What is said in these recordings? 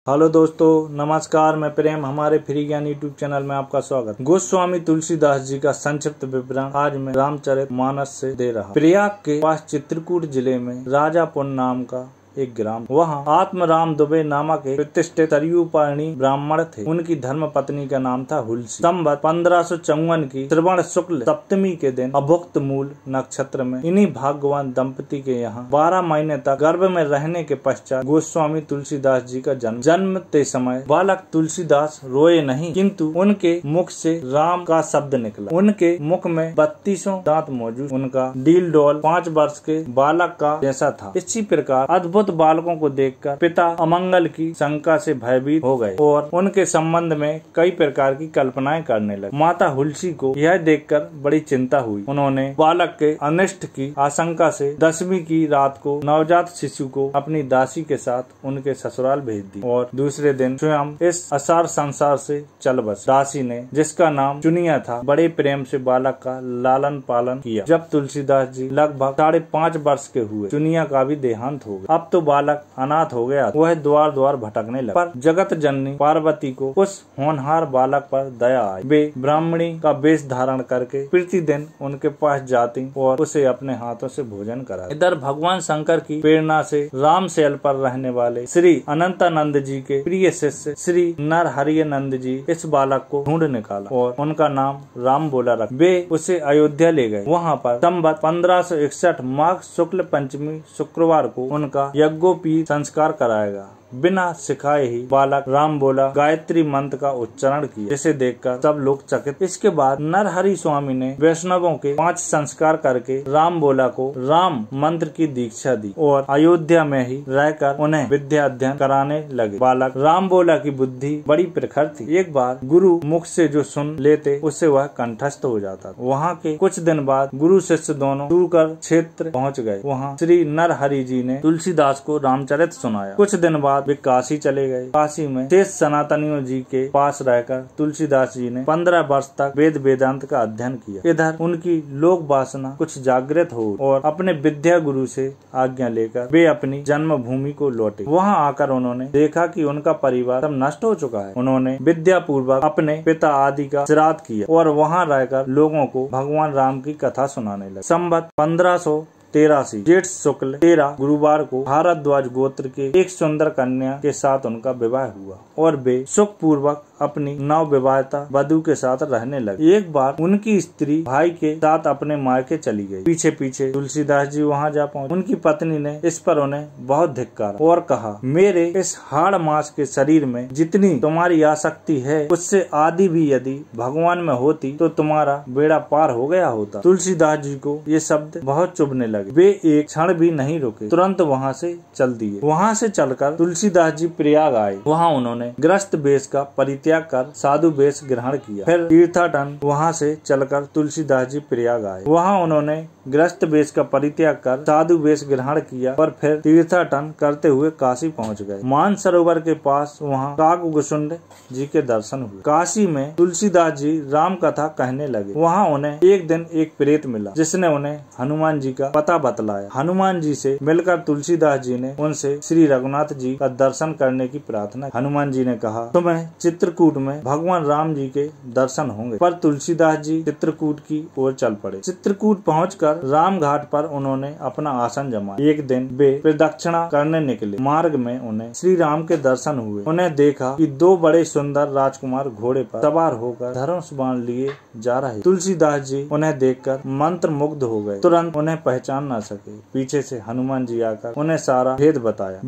Hello दोस्तों, नमस्कार। मैं प्रेम, हमारे फ्री ज्ञान यूट्यूब चैनल में आपका स्वागत। गोस्वामी तुलसीदास जी का संक्षिप्त विवरण आज मैं रामचरितमानस से दे रहा हूँ। प्रयाग के पास चित्रकूट जिले में राजापुर नाम का एक ग्राम, वहाँ आत्मराम दुबे नामक एक प्रतिष्ठित सरयूपाणी ब्राह्मण थे। उनकी धर्म पत्नी का नाम था हुलसी। संवत 1554 की श्रवण शुक्ल सप्तमी के दिन अभुक्त मूल नक्षत्र में इन्हीं भाग्यवान दंपति के यहाँ 12 महीने तक गर्भ में रहने के पश्चात गोस्वामी तुलसीदास जी का जन्मते समय बालक तुलसीदास रोए नहीं, किंतु उनके मुख से राम का शब्द निकला। उनके मुख में 32 दांत मौजूद, उनका डील डोल 5 वर्ष के बालक का जैसा था। इसी प्रकार अद्भुत बालकों को देखकर पिता अमंगल की शंका से भयभीत हो गए और उनके संबंध में कई प्रकार की कल्पनाएं करने लगे। माता हुलसी को यह देखकर बड़ी चिंता हुई। उन्होंने बालक के अनिष्ट की आशंका से 10वीं की रात को नवजात शिशु को अपनी दासी के साथ उनके ससुराल भेज दी और दूसरे दिन स्वयं इस असार संसार से चल बस। दासी ने, जिसका नाम चुनिया था, बड़े प्रेम से बालक का लालन पालन किया। जब तुलसीदास जी लगभग 5.5 वर्ष के हुए, चुनिया का भी देहांत हो गया। अब तो बालक अनाथ हो गया। वह द्वार द्वार भटकने लगा, पर जगत जननी पार्वती को उस होनहार बालक पर दया आई। वे ब्राह्मणी का वेश धारण करके प्रतिदिन उनके पास जाती और उसे अपने हाथों से भोजन कराती। इधर भगवान शंकर की प्रेरणा से राम शैल पर रहने वाले श्री अनंतानंद जी के प्रिय शिष्य श्री नरहरिनंद जी इस बालक को ढूंढ निकाला और उनका नाम राम बोला रखा। वे उसे अयोध्या ले गए। वहाँ पर संवत 1561 माघ शुक्ल पंचमी शुक्रवार को उनका यज्ञोपवीत संस्कार कराएगा। बिना सिखाए ही बालक राम बोला गायत्री मंत्र का उच्चारण किया, जिसे देखकर सब लोग चकित। इसके बाद नरहरि स्वामी ने वैष्णवों के 5 संस्कार करके राम बोला को राम मंत्र की दीक्षा दी और अयोध्या में ही रहकर उन्हें विद्या अध्ययन कराने लगे। बालक राम बोला की बुद्धि बड़ी प्रखर थी। एक बार गुरु मुख से जो सुन लेते उससे वह कंठस्थ हो जाता। वहाँ के कुछ दिन बाद गुरु शिष्य दोनों दूरकर क्षेत्र पहुँच गए। वहाँ श्री नरहरि जी ने तुलसीदास को रामचरित सुनाया। कुछ दिन बाद वे काशी चले गए। काशी में शेष सनातनियों जी के पास रहकर तुलसीदास जी ने 15 वर्ष तक वेद वेदांत का अध्ययन किया। इधर उनकी लोक वासना कुछ जागृत हो और अपने विद्या गुरु से आज्ञा लेकर वे अपनी जन्मभूमि को लौटे। वहां आकर उन्होंने देखा कि उनका परिवार सब नष्ट हो चुका है। उन्होंने विद्या पूर्वक अपने पिता आदि का श्राद्ध किया और वहां रहकर लोगों को भगवान राम की कथा सुनाने लगे। संवत 1583 जेठ शुक्ल 13 गुरुवार को भारद्वाज गोत्र के एक सुंदर कन्या के साथ उनका विवाह हुआ और वे सुख पूर्वक अपनी नवविवाहिता वधू के साथ रहने लगे। एक बार उनकी स्त्री भाई के साथ अपने मायके चली गई। पीछे पीछे तुलसीदास जी वहां जा पहुंचे। उनकी पत्नी ने इस पर उन्हें बहुत धिक्कारा और कहा, मेरे इस हाड़ मांस के शरीर में जितनी तुम्हारी आसक्ति है उससे आदि भी यदि भगवान में होती तो तुम्हारा बेड़ा पार हो गया होता। तुलसीदास जी को ये शब्द बहुत चुभने लगे। वे एक क्षण भी नहीं रुके, तुरंत वहाँ से चल दिए। वहाँ से चलकर तुलसीदास जी प्रयाग आए। वहाँ उन्होंने गृहस्थ वेश का परित्याग कर साधु वेश ग्रहण किया। फिर तीर्थाटन वहाँ से चलकर तुलसीदास जी प्रयाग आए। वहाँ उन्होंने गृहस्थ वेश का परित्याग कर साधु वेश ग्रहण किया और फिर तीर्थाटन करते हुए काशी पहुँच गए। मान सरोवर के पास वहाँ काकभूषुंड जी के दर्शन हुए। काशी में तुलसीदास जी राम कथा कहने लगे। वहाँ उन्हें एक दिन एक प्रेत मिला, जिसने उन्हें हनुमान जी का पता बतलाया। हनुमान जी से मिलकर तुलसीदास जी ने उनसे श्री रघुनाथ जी का दर्शन करने की प्रार्थना। हनुमान जी ने कहा, तुम्हें चित्रकूट में भगवान राम जी के दर्शन होंगे। पर तुलसीदास जी चित्रकूट की ओर चल पड़े। चित्रकूट पहुंचकर राम घाट पर उन्होंने अपना आसन जमाया। एक दिन वे प्रदक्षिणा करने निकले। मार्ग में उन्हें श्री राम के दर्शन हुए। उन्हें देखा कि 2 बड़े सुंदर राजकुमार घोड़े पर सवार होकर धनुष बाण लिए जा रहे। तुलसीदास जी उन्हें देखकर मंत्र मुग्ध हो गए। तुरंत उन्हें पहचान न सके। पीछे से हनुमान जी आकर उन्हें सारा भेद बताया।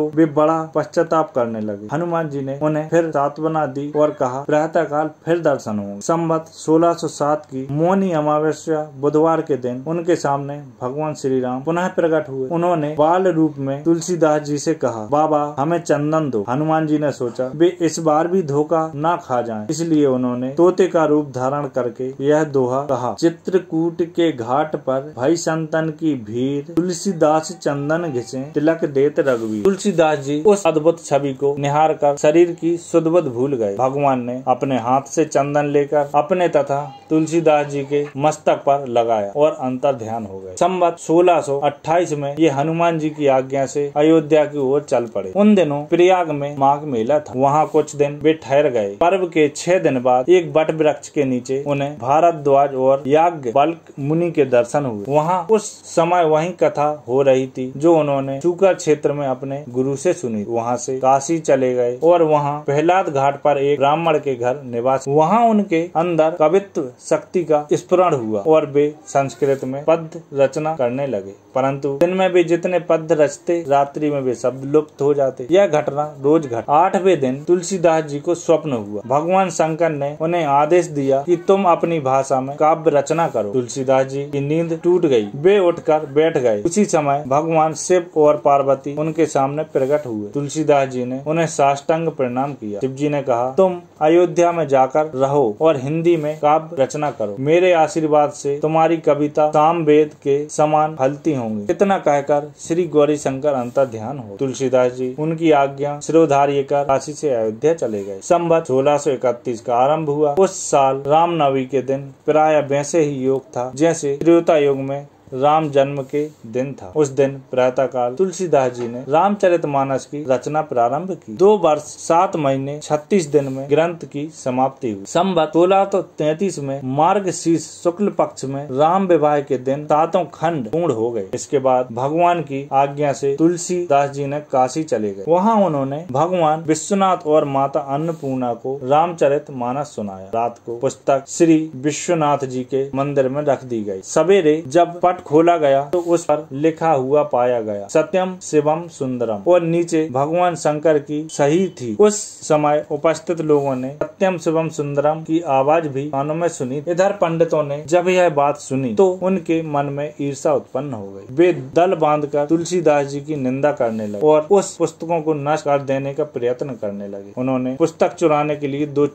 वे बड़ा पश्चाताप करने लगे। हनुमान जी ने उन्हें फिर सांत्वना दी और कहा, प्रातः काल फिर दर्शन होंगे। संवत 1607 की मौनी अमावस्या बुधवार के दिन उनके सामने भगवान श्री राम पुनः प्रकट हुए। उन्होंने बाल रूप में तुलसीदास जी से कहा, बाबा हमें चंदन दो। हनुमान जी ने सोचा वे इस बार भी धोखा ना खा जाएं, इसलिए उन्होंने तोते का रूप धारण करके यह दोहा कहा, चित्रकूट के घाट पर भाई संतन की की भीड़, तुलसीदास चंदन घिसे, तिलक देत रघुवीर। तुलसीदास जी उस अद्भुत छवि को निहार कर शरीर की सुध-बुध भूल गए। भगवान ने अपने हाथ से चंदन लेकर अपने तथा तुलसीदास जी के मस्तक पर लगाया और अंतर ध्यान हो गए। संवत 1628 में ये हनुमान जी की आज्ञा से अयोध्या की ओर चल पड़े। उन दिनों प्रयाग में माघ मेला था। वहाँ कुछ दिन वे ठहर गए। पर्व के 6 दिन बाद एक बट वृक्ष के नीचे उन्हें भारद्वाज और याज्ञवल्क्य मुनि के दर्शन हुए। वहाँ उस समय वही कथा हो रही थी जो उन्होंने शूकर क्षेत्र में अपने गुरु से सुनी। वहाँ से काशी चले गए और वहाँ प्रहलाद घाट पर एक ब्राह्मण के घर निवास। वहाँ उनके अंदर कवित्व शक्ति का स्फुरण हुआ और वे संस्कृत में पद्य रचना करने लगे। परंतु दिन में वे जितने पद्य रचते, रात्रि में वे सब लुप्त हो जाते। यह घटना रोज घट। 8वें दिन तुलसीदास जी को स्वप्न हुआ। भगवान शंकर ने उन्हें आदेश दिया कि तुम अपनी भाषा में काव्य रचना करो। तुलसीदास जी की नींद टूट गई। वे उठकर बैठ गए। उसी समय भगवान शिव और पार्वती उनके सामने प्रकट हुए। तुलसीदास जी ने उन्हें साष्टांग प्रणाम किया। शिव जी ने कहा, तुम अयोध्या में जाकर रहो और हिंदी में काव्य रचना करो। मेरे आशीर्वाद से तुम्हारी कविता सामवेद के समान फलती होंगी। इतना कहकर श्री गौरी शंकर अंतर ध्यान हो। तुलसीदास जी उनकी आज्ञा शिरोधार्य कर काशी से अयोध्या चले गए। संवत 1631 का आरंभ हुआ। उस साल रामनवमी के दिन प्राय वैसे ही योग था जैसे त्रेता युग में राम जन्म के दिन था। उस दिन प्रातः काल तुलसीदास जी ने रामचरितमानस की रचना प्रारंभ की। 2 वर्ष 7 महीने 36 दिन में ग्रंथ की समाप्ति हुई। संवत 1633 में मार्गशीर्ष शुक्ल पक्ष में राम विवाह के दिन 7 खंड पूर्ण हो गए। इसके बाद भगवान की आज्ञा से तुलसीदास जी ने काशी चले गए। वहाँ उन्होंने भगवान विश्वनाथ और माता अन्नपूर्णा को रामचरितमानस सुनाया। रात को पुस्तक श्री विश्वनाथ जी के मंदिर में रख दी गई। सवेरे जब पट खोला गया तो उस पर लिखा हुआ पाया गया, सत्यम शिवम सुंदरम, और नीचे भगवान शंकर की सही थी। उस समय उपस्थित लोगों ने सत्यम शिवम सुंदरम की आवाज भी कानों में सुनी। इधर पंडितों ने जब यह बात सुनी तो उनके मन में ईर्षा उत्पन्न हो गई। वे दल बांधकर तुलसीदास जी की निंदा करने लगे और उस पुस्तकों को नष्ट कर देने का प्रयत्न करने लगे। उन्होंने पुस्तक चुराने के लिए 2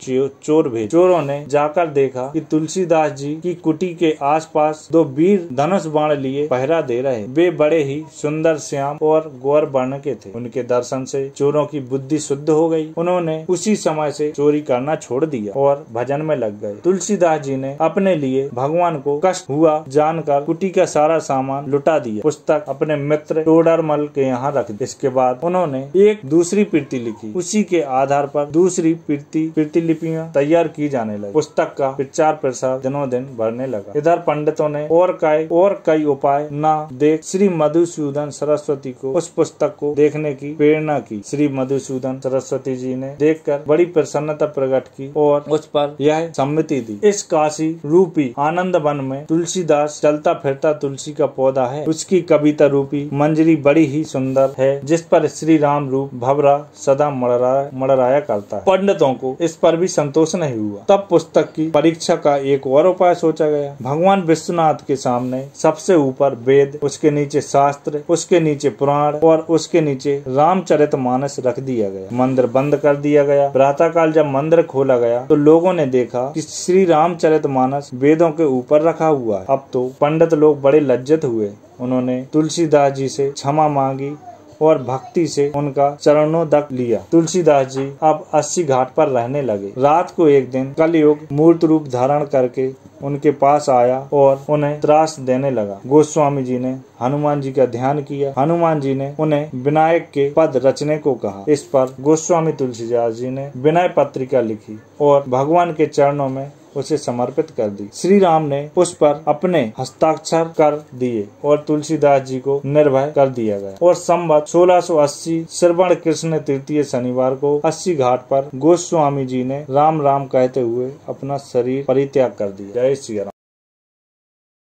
चोर भेजे। चोरों ने जाकर देखा कि तुलसीदास जी की कुटी के आसपास 2 वीर धनुष बाण लिए पहरा दे रहे। वे बड़े ही सुंदर, श्याम और गौर वर्ण के थे। उनके दर्शन से चोरों की बुद्धि शुद्ध हो गई। उन्होंने उसी समय से चोरी करना छोड़ दिया और भजन में लग गए। तुलसीदास जी ने अपने लिए भगवान को कष्ट हुआ जानकर कुटी का सारा सामान लुटा दिया। पुस्तक अपने मित्र टोडरमल के यहाँ रख दी। इसके बाद उन्होंने एक दूसरी प्रति लिखी। उसी के आधार पर दूसरी प्रतिलिपियां तैयार की जाने लगी। पुस्तक का प्रचार प्रसार दिनों दिन बढ़ने लगा। इधर पंडितों ने और कई उपाय न देख श्री मधुसूदन सरस्वती को उस पुस्तक को देखने की प्रेरणा की। श्री मधुसूदन सरस्वती जी ने देखकर बड़ी प्रसन्नता प्रकट की और उस पर यह सम्मति दी। इस काशी रूपी आनंद वन में तुलसीदास चलता फिरता तुलसी का पौधा है। उसकी कविता रूपी मंजरी बड़ी ही सुंदर है, जिस पर श्री राम रूप भवरा सदा मड़राया करता है। पंडितों को इस पर भी संतोष नहीं हुआ। तब पुस्तक की परीक्षा का एक और उपाय सोचा गया। भगवान विश्वनाथ के सामने सबसे ऊपर वेद, उसके नीचे शास्त्र, उसके नीचे पुराण और उसके नीचे रामचरितमानस रख दिया गया। मंदिर बंद कर दिया गया। प्रातः काल जब मंदिर खोला गया तो लोगों ने देखा कि श्री रामचरितमानस वेदों के ऊपर रखा हुआ है। अब तो पंडित लोग बड़े लज्जित हुए। उन्होंने तुलसीदास जी से क्षमा मांगी और भक्ति से उनका चरणोदक लिया। तुलसीदास जी अब 80 घाट पर रहने लगे। रात को एक दिन कलयुग मूर्त रूप धारण करके उनके पास आया और उन्हें त्रास देने लगा। गोस्वामी जी ने हनुमान जी का ध्यान किया। हनुमान जी ने उन्हें विनायक के पद रचने को कहा। इस पर गोस्वामी तुलसीदास जी ने विनय पत्रिका लिखी और भगवान के चरणों में उसे समर्पित कर दी। श्री राम ने उस पर अपने हस्ताक्षर कर दिए और तुलसीदास जी को निर्भय कर दिया गया। और संवत 1680 श्रवण कृष्ण तृतीय शनिवार को 80 घाट पर गोस्वामी जी ने राम राम कहते हुए अपना शरीर परित्याग कर दिया। जय श्री राम।